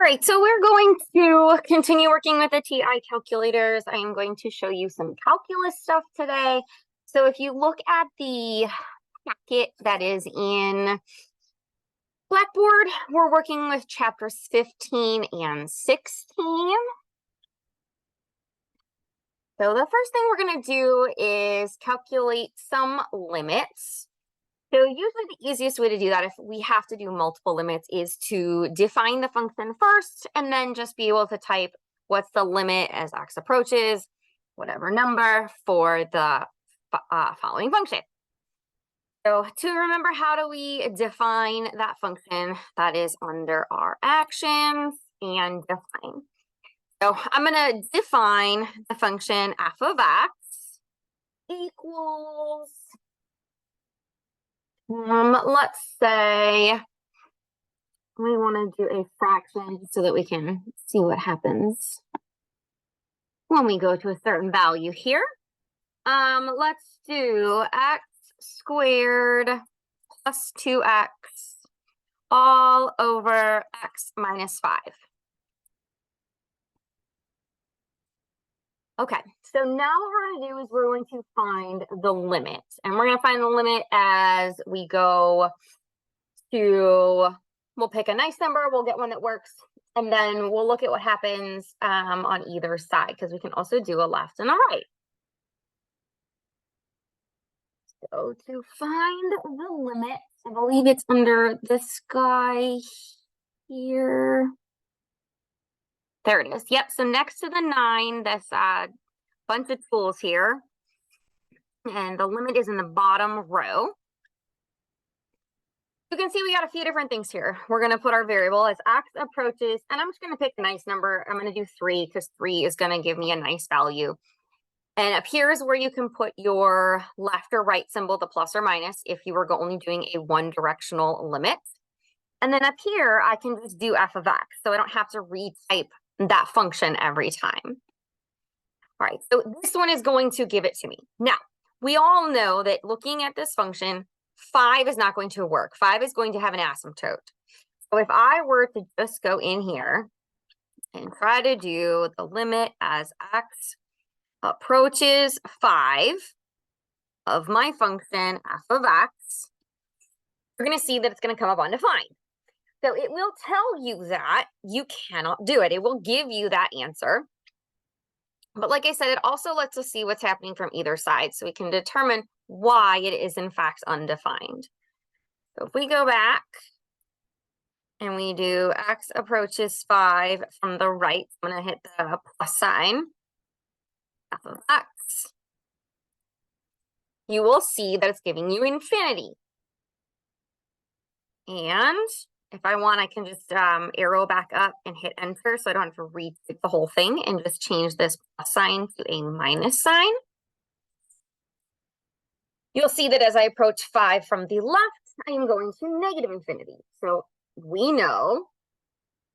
All right, so we're going to continue working with the TI calculators. I am going to show you some calculus stuff today. So if you look at the packet that is in Blackboard, we're working with chapters 15 and 16. So the first thing we're going to do is calculate some limits. So usually the easiest way to do that if we have to do multiple limits is to define the function first and then just be able to type what's the limit as x approaches, whatever number for the following function. So to remember, how do we define that function? That is under our actions and define. So I'm going to define the function f of x equals let's say we want to do a fraction so that we can see what happens when we go to a certain value here. Let's do x squared plus 2x all over x minus 5. Okay, so now what we're going to do is we're going to find the limit. And we're going to find the limit as we go to, we'll pick a nice number, we'll get one that works, and then we'll look at what happens on either side, because we can also do a left and a right. So to find the limit, I believe it's under this guy here. There it is. Yep. So next to the 9, this bunch of tools here. And the limit is in the bottom row. You can see we got a few different things here. We're going to put our variable as x approaches, and I'm just going to pick a nice number. I'm going to do 3 because 3 is going to give me a nice value. And up here is where you can put your left or right symbol, the plus or minus, if you were only doing a one-directional limit. And then up here, I can just do f of x, so I don't have to retype that function every time. All right, so this one is going to give it to me. Now, we all know that looking at this function, 5 is not going to work. 5 is going to have an asymptote. So if I were to just go in here and try to do the limit as x approaches 5 of my function f of x, you're going to see that it's going to come up undefined. So it will tell you that you cannot do it. It will give you that answer. But like I said, it also lets us see what's happening from either side, so we can determine why it is in fact undefined. So if we go back and we do x approaches 5 from the right, I'm going to hit the plus sign, f of x, you will see that it's giving you infinity. And if I want, I can just arrow back up and hit enter, so I don't have to retype the whole thing, and just change this plus sign to a minus sign. You'll see that as I approach 5 from the left, I am going to negative infinity. So we know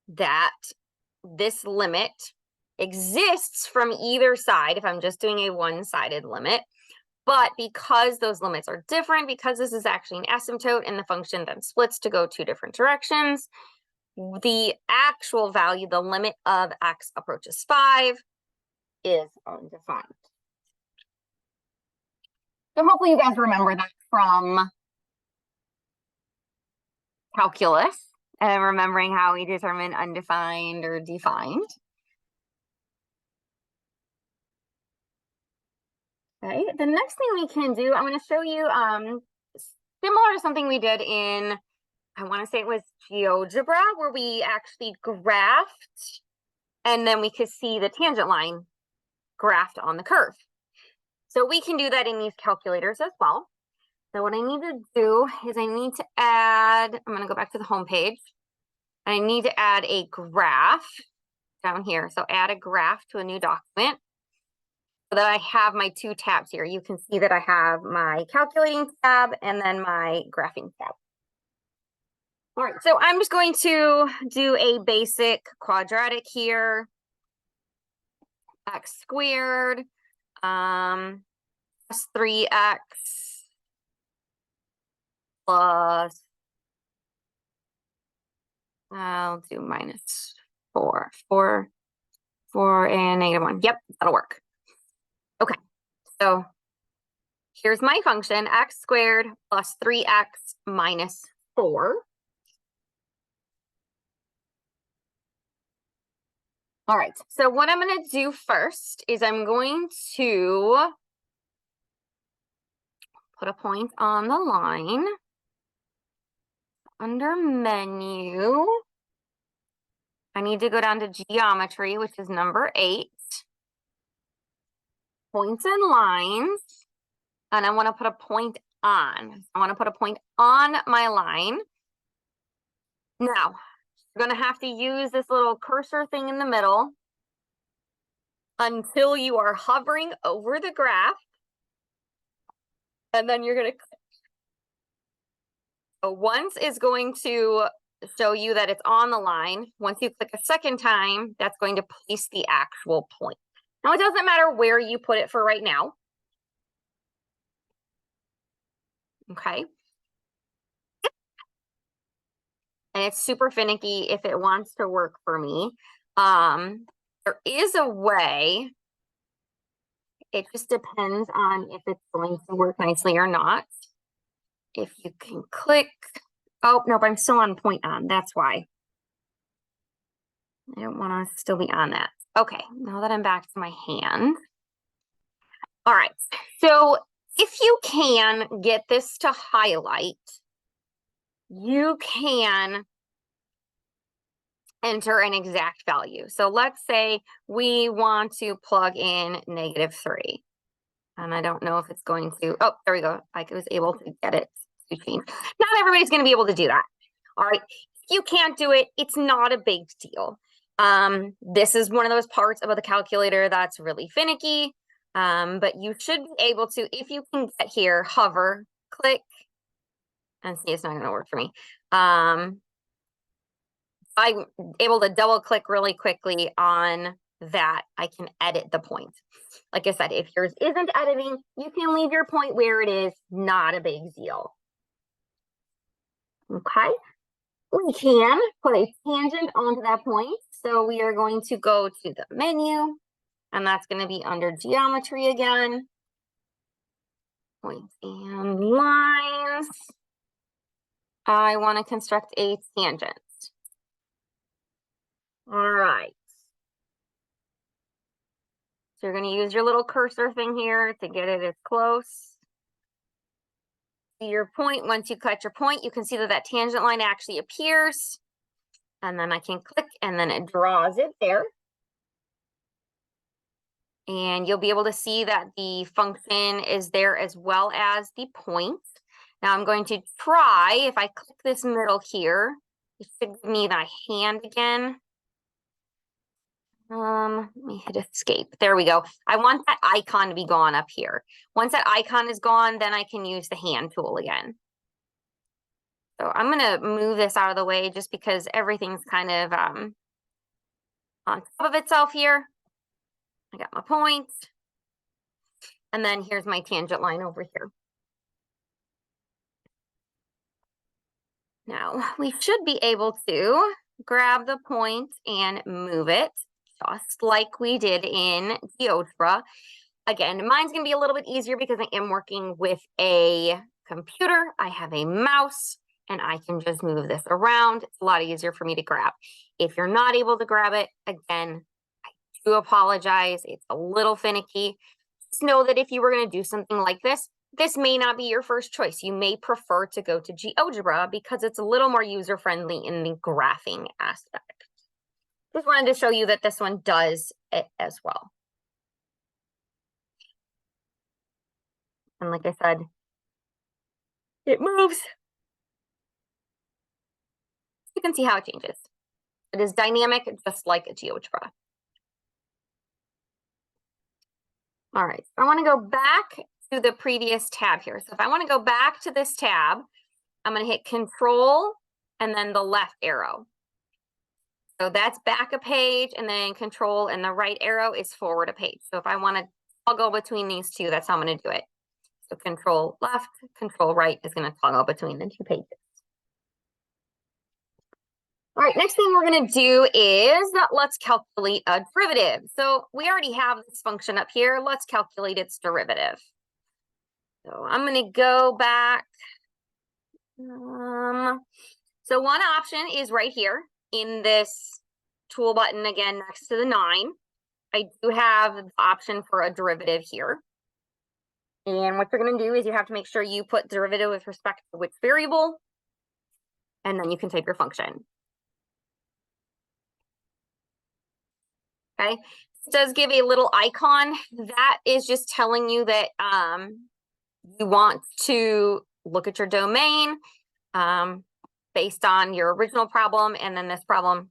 that this limit exists from either side if I'm just doing a one-sided limit. But because those limits are different, because this is actually an asymptote and the function then splits to go 2 different directions, the actual value, the limit of x approaches 5, is undefined. So hopefully you guys remember that from calculus and remembering how we determine undefined or defined. Okay, the next thing we can do, I'm going to show you similar to something we did in, I want to say it was GeoGebra, where we actually graphed and then we could see the tangent line graphed on the curve. So we can do that in these calculators as well. So what I need to do is I need to add, I'm going to go back to the home page. I need to add a graph down here. So add a graph to a new document. So that I have my 2 tabs here. You can see that I have my calculating tab and then my graphing tab. All right, so I'm just going to do a basic quadratic here. X squared plus 3x plus, I'll do minus 4, 4, 4, and -1. Yep, that'll work. Okay, so here's my function, x squared plus 3x minus 4. All right, so what I'm going to do first is I'm going to put a point on the line under menu. I need to go down to geometry, which is number 8. Points and lines. And I want to put a point on. I want to put a point on my line. Now, you're going to have to use this little cursor thing in the middle until you are hovering over the graph. And then you're going to click. So once is going to show you that it's on the line. Once you click a second time, that's going to place the actual point. Now, it doesn't matter where you put it for right now. Okay. And it's super finicky if it wants to work for me. There is a way. It just depends on if it's going to work nicely or not. If you can click. Oh, nope, I'm still on point on. That's why. I don't want to still be on that. Okay, now that I'm back to my hand. All right, so if you can get this to highlight, you can enter an exact value. So let's say we want to plug in -3. And I don't know if it's going to, oh, there we go. I was able to get it to change. Not everybody's going to be able to do that. All right, if you can't do it, it's not a big deal. This is one of those parts about the calculator that's really finicky. But you should be able to, if you can get here, hover, click, and see, it's not going to work for me. I'm able to double click really quickly on that. I can edit the point. Like I said, if yours isn't editing, you can leave your point where it is, not a big deal. Okay, we can put a tangent onto that point. So we are going to go to the menu, and that's going to be under geometry again. Points and lines. I want to construct a tangent. All right. So you're going to use your little cursor thing here to get it as close to your point. Once you cut your point, you can see that that tangent line actually appears. And then I can click, and then it draws it there. And you'll be able to see that the function is there as well as the point. Now I'm going to try, if I click this middle here, it should give me my hand again. Let me hit escape. There we go. I want that icon to be gone up here. Once that icon is gone, then I can use the hand tool again. So I'm going to move this out of the way just because everything's kind of on top of itself here. I got my point. And then here's my tangent line over here. Now we should be able to grab the point and move it just like we did in GeoGebra. Again, mine's going to be a little bit easier because I am working with a computer. I have a mouse and I can just move this around. It's a lot easier for me to grab. If you're not able to grab it, again, I do apologize. It's a little finicky. Just know that if you were going to do something like this, this may not be your first choice. You may prefer to go to GeoGebra because it's a little more user-friendly in the graphing aspect. Just wanted to show you that this one does it as well. And like I said, it moves. You can see how it changes. It is dynamic, just like a GeoGebra. All right, I want to go back to the previous tab here. So if I want to go back to this tab, I'm going to hit Control and then the left arrow. So that's back a page, and then Control and the right arrow is forward a page. So if I want to toggle between these two, that's how I'm going to do it. So Control left, Control right is going to toggle between the two pages. All right, next thing we're going to do is let's calculate a derivative. So we already have this function up here. Let's calculate its derivative. So I'm going to go back. So one option is right here in this tool button, again, next to the 9. I do have the option for a derivative here. And what you're going to do is you have to make sure you put derivative with respect to which variable, and then you can type your function. Okay, it does give a little icon. That is just telling you that you want to look at your domain based on your original problem, and then this problem,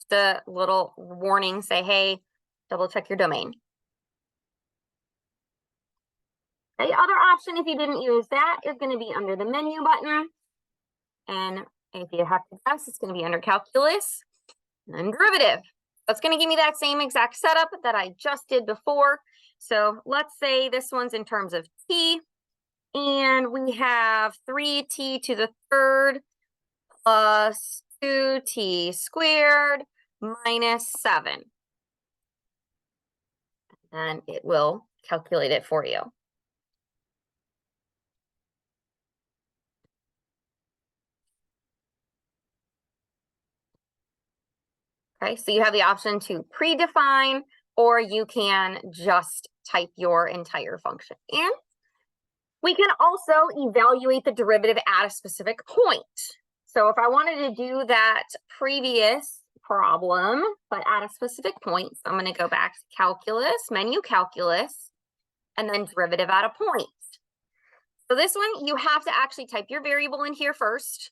the little warning say, hey, double check your domain. The other option, if you didn't use that, is going to be under the menu button. And if you have to guess, it's going to be under calculus and then derivative. That's going to give me that same exact setup that I just did before. So let's say this one's in terms of t, and we have 3t to the third plus 2t squared minus 7. And it will calculate it for you. Okay, so you have the option to predefine, or you can just type your entire function in. We can also evaluate the derivative at a specific point. So if I wanted to do that previous problem, but at a specific point, so I'm going to go back to calculus, menu calculus, and then derivative at a point. So this one, you have to actually type your variable in here first,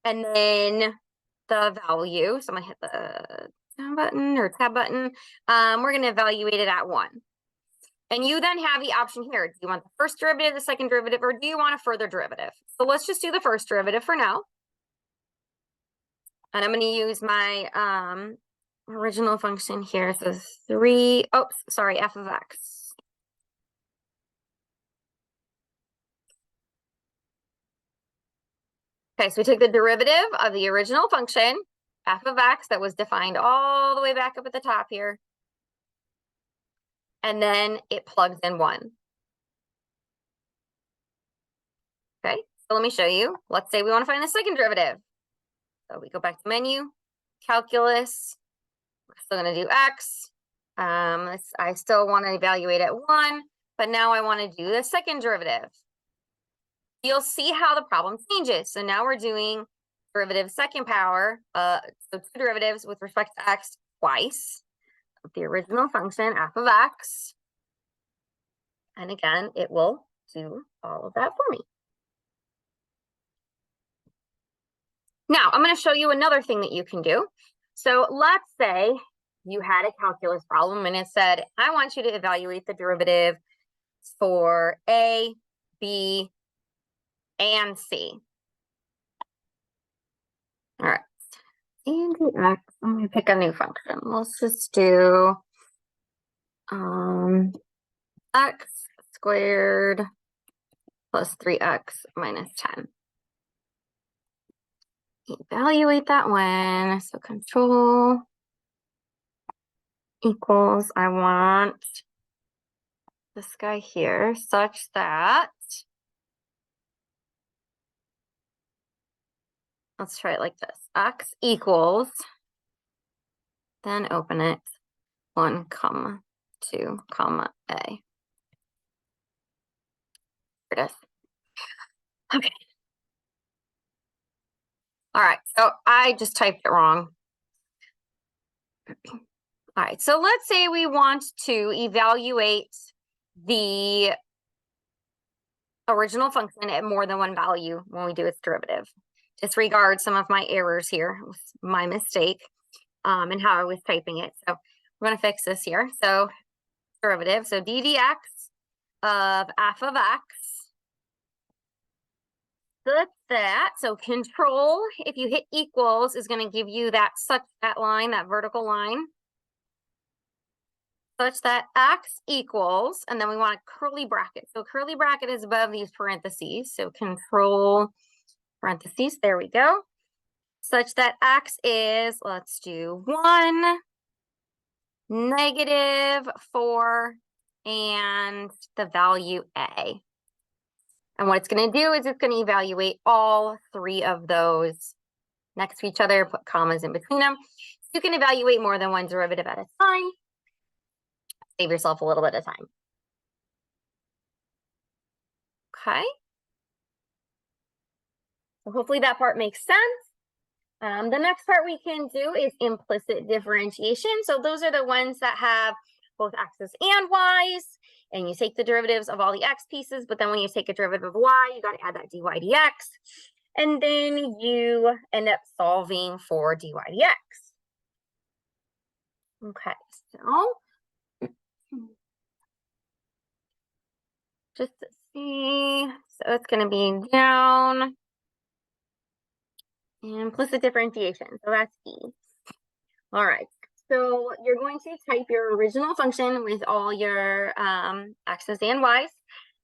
and then the value. So I'm going to hit the down button or tab button. We're going to evaluate it at 1. And you then have the option here. Do you want the first derivative, the second derivative, or do you want a further derivative? So let's just do the first derivative for now. And I'm going to use my original function here. So f of x. Okay, so we took the derivative of the original function, f of x, that was defined all the way back up at the top here. And then it plugs in 1. Okay, so let me show you. Let's say we want to find the second derivative. So we go back to menu, calculus. We're still going to do x. I still want to evaluate at 1, but now I want to do the second derivative. You'll see how the problem changes. So now we're doing derivative second power, so 2 derivatives with respect to x twice. The original function, f of x. And again, it will do all of that for me. Now, I'm going to show you another thing that you can do. So let's say you had a calculus problem and it said, I want you to evaluate the derivative for a, b, and c. All right. And x, I'm going to pick a new function. Let's just do x squared plus 3x minus 10. Evaluate that one. So control equals, I want this guy here such that, let's try it like this. X equals, then open it, 1, 2, a. Here it is. Okay. All right, so I just typed it wrong. All right, so let's say we want to evaluate the original function at more than one value when we do its derivative. Disregard some of my errors here, it was my mistake, and how I was typing it. So we're going to fix this here. So derivative, so d dx of f of x. Such that, so control, if you hit equals, is going to give you that line, that vertical line, such that x equals, and then we want a curly bracket. So curly bracket is above these parentheses. So control parentheses, there we go. such that x is, let's do 1, -4, and the value a. And what it's going to do is it's going to evaluate all 3 of those next to each other, put commas in between them. You can evaluate more than one derivative at a time. Save yourself a little bit of time. Okay. So hopefully that part makes sense. The next part we can do is implicit differentiation. So those are the ones that have both x's and y's, and you take the derivatives of all the x pieces, but then when you take a derivative of y, you got to add that dy dx, and then you end up solving for dy dx. Okay, so just to see, so it's going to be down implicit differentiation, so that's E. All right, so you're going to type your original function with all your x's and y's.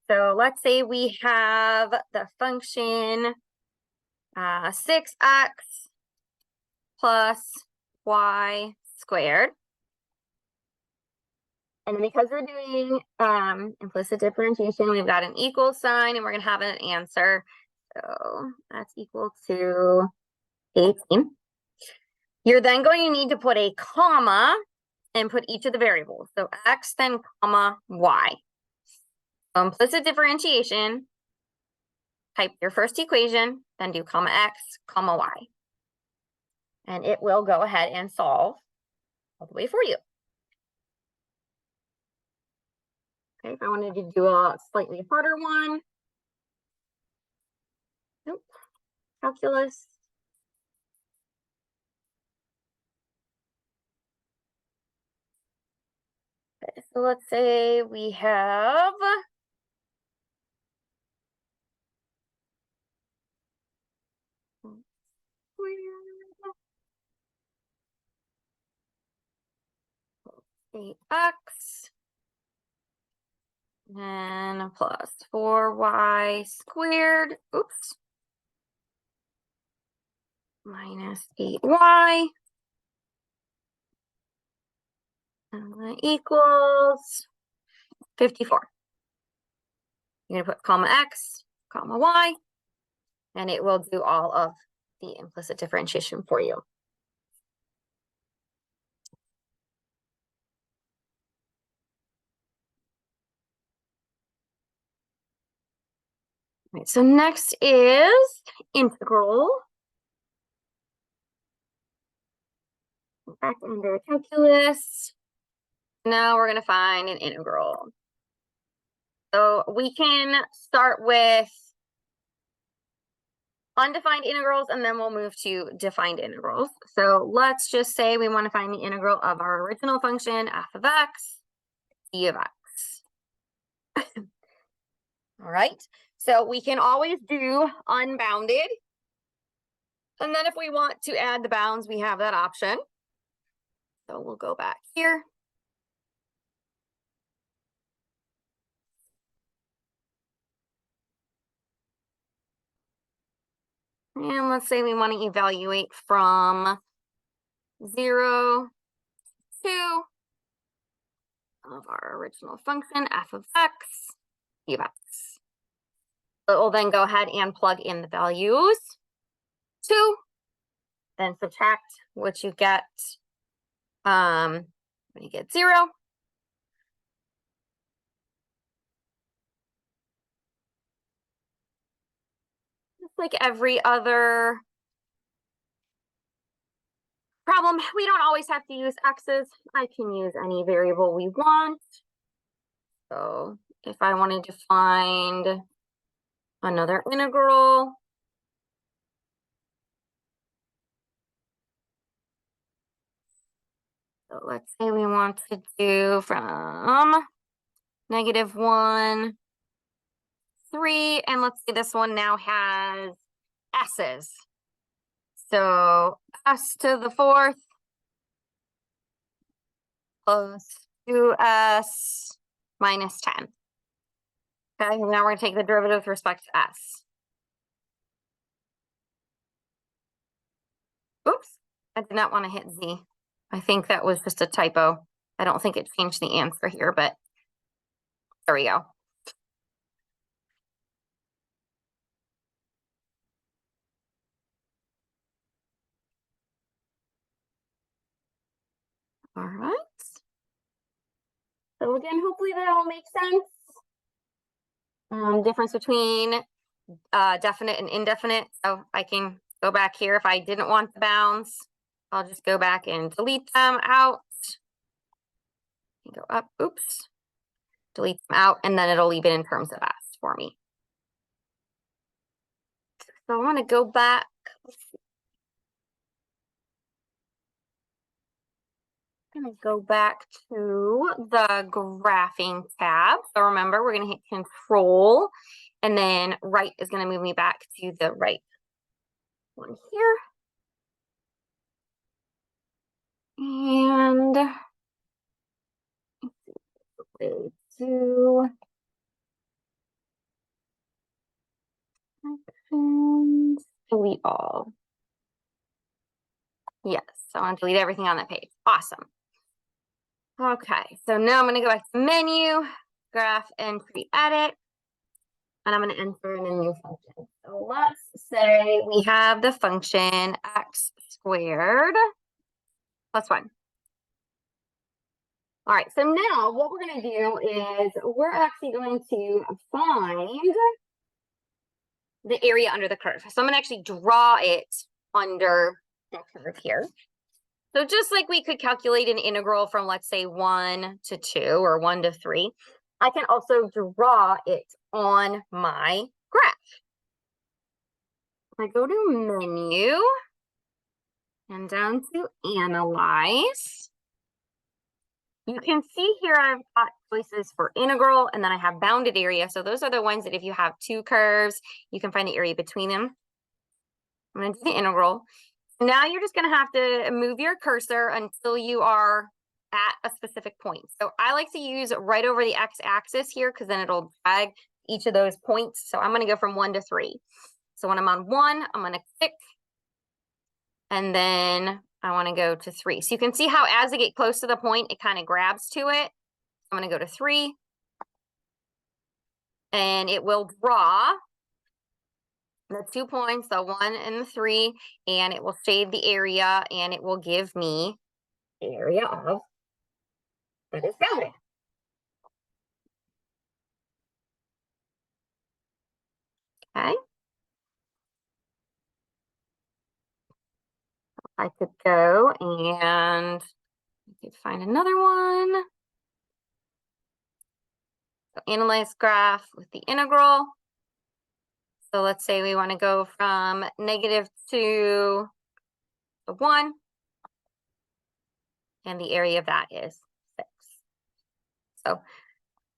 So let's say we have the function 6x plus y squared. And because we're doing implicit differentiation, we've got an equal sign and we're going to have an answer. So that's equal to 18. You're then going to need to put a comma and put each of the variables. So x, then comma, y. So implicit differentiation, type your first equation, then do comma x, comma y. And it will go ahead and solve all the way for you. Okay, if I wanted to do a slightly harder one. Nope. Calculus. Okay, so let's say we have x and plus 4y squared, oops, minus 8y, and that equals 54. You're going to put comma x, comma y, and it will do all of the implicit differentiation for you. All right, so next is integral. Back under calculus. Now we're going to find an integral. So we can start with undefined integrals and then we'll move to defined integrals. So let's just say we want to find the integral of our original function f of x, e of x. All right, so we can always do unbounded. And then if we want to add the bounds, we have that option. So we'll go back here. And let's say we want to evaluate from 0 to of our original function, f of x, e of x. So it will then go ahead and plug in the values. 2, then subtract what you get when you get 0. Just like every other problem, we don't always have to use x's. I can use any variable we want. So if I wanted to find another integral, so let's say we want to do from -1, 3, and let's say this one now has s's. So s to the 4th plus 2s minus 10. Okay, and now we're going to take the derivative with respect to s. I did not want to hit Z. I think that was just a typo. I don't think it changed the answer here, but there we go. All right. So again, hopefully that all makes sense. Difference between definite and indefinite. So I can go back here if I didn't want the bounds. I'll just go back and delete them out. Go up, oops. Delete them out, and then it'll leave it in terms of S for me. So I want to go back. I'm going to go back to the graphing tab. So remember, we're going to hit Control, and then right is going to move me back to the right one here. And to delete all. Yes, I want to delete everything on that page. Awesome. Okay, so now I'm going to go back to menu, graph, and create edit. And I'm going to enter in a new function. So let's say we have the function x squared plus 1. All right, so now what we're going to do is we're actually going to find the area under the curve. So I'm going to actually draw it under the curve here. So just like we could calculate an integral from, let's say, 1 to 2 or 1 to 3, I can also draw it on my graph. I go to menu and down to analyze. You can see here I've got choices for integral, and then I have bounded area. So those are the ones that if you have two curves, you can find the area between them. I'm going to do the integral. Now you're just going to have to move your cursor until you are at a specific point. So I like to use right over the x-axis here because then it'll drag each of those points. So I'm going to go from 1 to 3. So when I'm on 1, I'm going to click, and then I want to go to 3. So you can see how as I get close to the point, it kind of grabs to it. I'm going to go to 3, and it will draw the 2 points, the 1 and the 3, and it will shade the area, and it will give me the area of that is bounded. Okay. I could go and I could find another one. So analyze graph with the integral. So let's say we want to go from -2 to 1. And the area of that is 6. So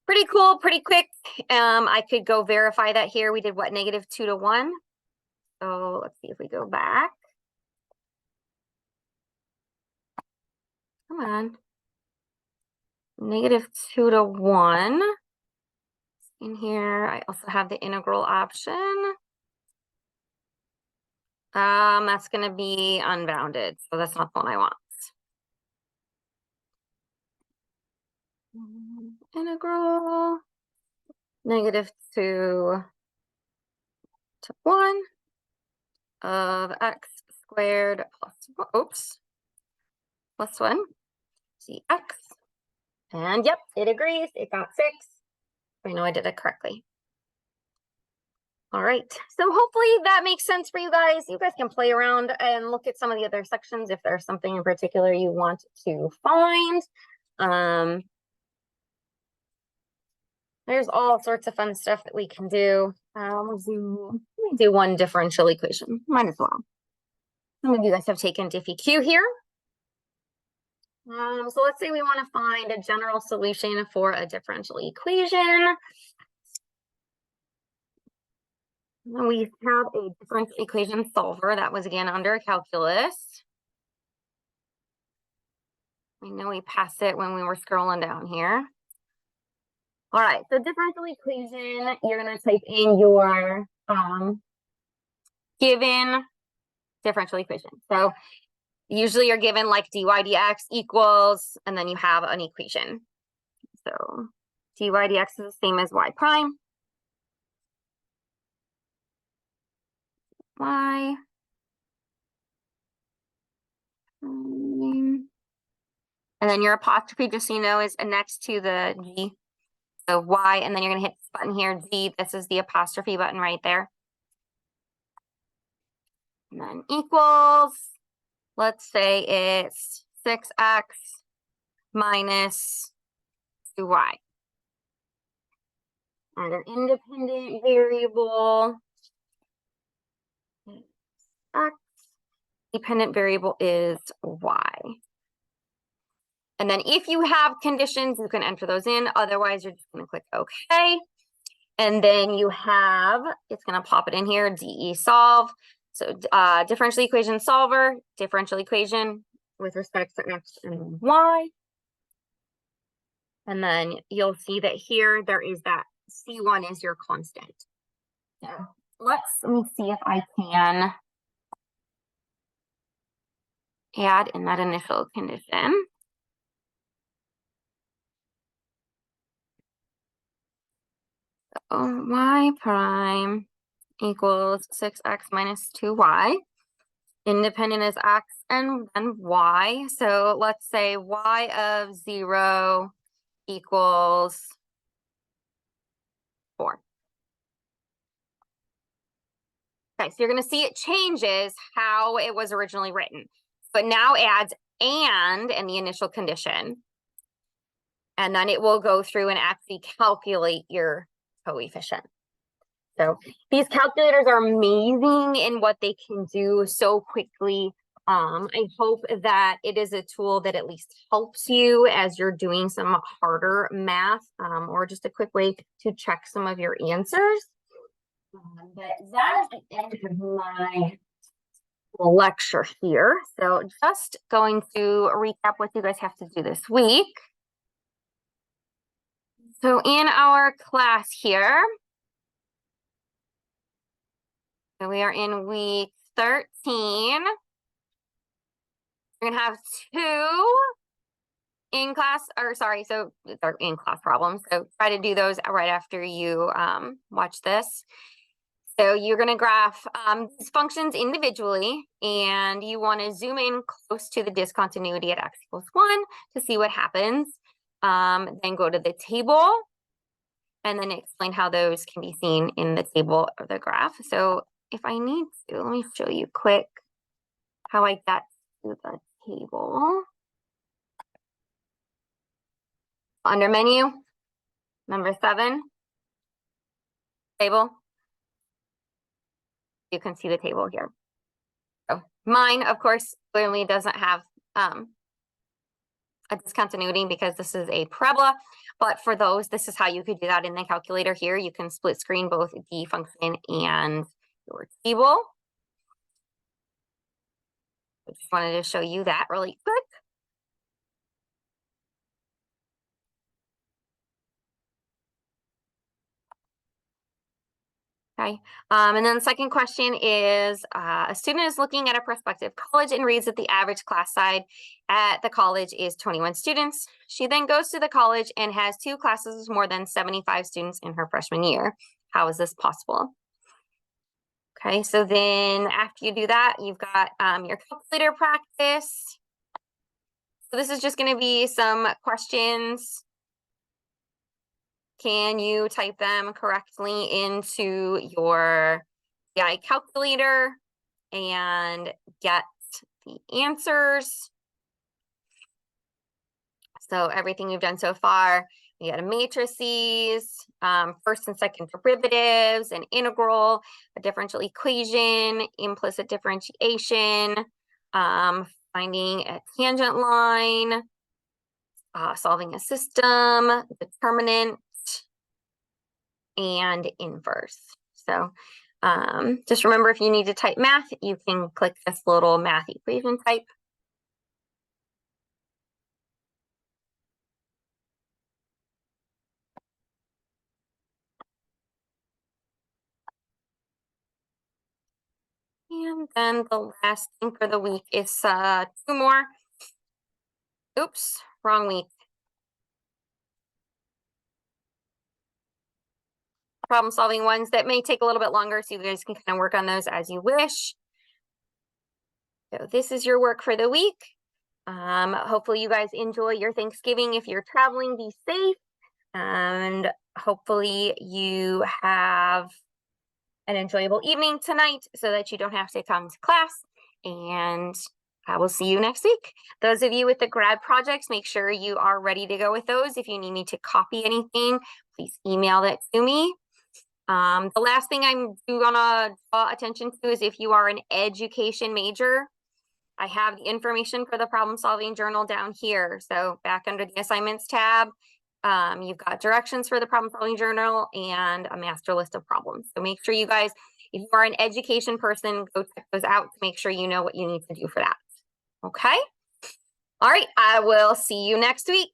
pretty cool, pretty quick. I could go verify that here. We did what, -2 to 1. So let's see if we go back. Come on. -2 to 1. In here, I also have the integral option. That's going to be unbounded, so that's not the one I want. Integral -2 to 1 of x squared plus 1, see x. And yep, it agrees. It got 6. I know I did it correctly. All right, so hopefully that makes sense for you guys. You guys can play around and look at some of the other sections if there's something in particular you want to find. There's all sorts of fun stuff that we can do. Let me do one differential equation. Might as well. Some of you guys have taken DiffEq here. So let's say we want to find a general solution for a differential equation. We have a differential equation solver that was again under calculus. I know we passed it when we were scrolling down here. All right, so differential equation, you're going to type in your given differential equation. So usually you're given like dy dx equals, and then you have an equation. So dy dx is the same as y prime. Y. And then your apostrophe, just so you know, is next to the G. So Y, and then you're going to hit this button here, Z. This is the apostrophe button right there. And then equals, let's say it's 6x minus 2y. And an independent variable, x. Dependent variable is y. And then if you have conditions, you can enter those in. Otherwise, you're just going to click OK. And then you have, it's going to pop it in here, DE solve. So differential equation solver, differential equation with respect to x and y. And then you'll see that here, there is that C1 is your constant. So let me see if I can add in that initial condition. So y prime equals 6x minus 2y. Independent is x and then y. So let's say y of 0 equals 4. Okay, so you're going to see it changes how it was originally written. But now adds and in the initial condition. And then it will go through and actually calculate your coefficient. So these calculators are amazing in what they can do so quickly. I hope that it is a tool that at least helps you as you're doing some harder math, or just a quick way to check some of your answers. But that is the end of my lecture here. So just going to recap what you guys have to do this week. So in our class here, so we are in week 13. We're going to have 2 in-class, or sorry, so they're in-class problems. So try to do those right after you watch this. So you're going to graph these functions individually, and you want to zoom in close to the discontinuity at x equals 1 to see what happens. Then go to the table, and then explain how those can be seen in the table of the graph. So if I need to, let me show you quick how I got to the table. Under menu, number 7, table. You can see the table here. So mine, of course, clearly doesn't have a discontinuity because this is a parabola. But for those, this is how you could do that in the calculator here. You can split screen both the function and your table. I just wanted to show you that really quick. Okay, and then the second question is, a student is looking at a prospective college and reads that the average class size at the college is 21 students. She then goes to the college and has 2 classes with more than 75 students in her freshman year. How is this possible? Okay, so then after you do that, you've got your calculator practice. So this is just going to be some questions. Can you type them correctly into your CI calculator and get the answers? So everything we've done so far, we got a matrices, first and second derivatives, an integral, a differential equation, implicit differentiation, finding a tangent line, solving a system, determinant, and inverse. So just remember, if you need to type math, you can click this little math equation type. And then the last thing for the week is 2 more. Oops, wrong week. Problem solving ones that may take a little bit longer, so you guys can kind of work on those as you wish. So this is your work for the week. Hopefully you guys enjoy your Thanksgiving. If you're traveling, be safe. And hopefully you have an enjoyable evening tonight so that you don't have to come to class. And I will see you next week. Those of you with the grad projects, make sure you are ready to go with those. If you need me to copy anything, please email that to me. The last thing I do want to draw attention to is if you are an education major, I have the information for the problem solving journal down here. So back under the assignments tab, you've got directions for the problem solving journal and a master list of problems. So make sure you guys, if you are an education person, go check those out to make sure you know what you need to do for that. Okay. All right. I will see you next week.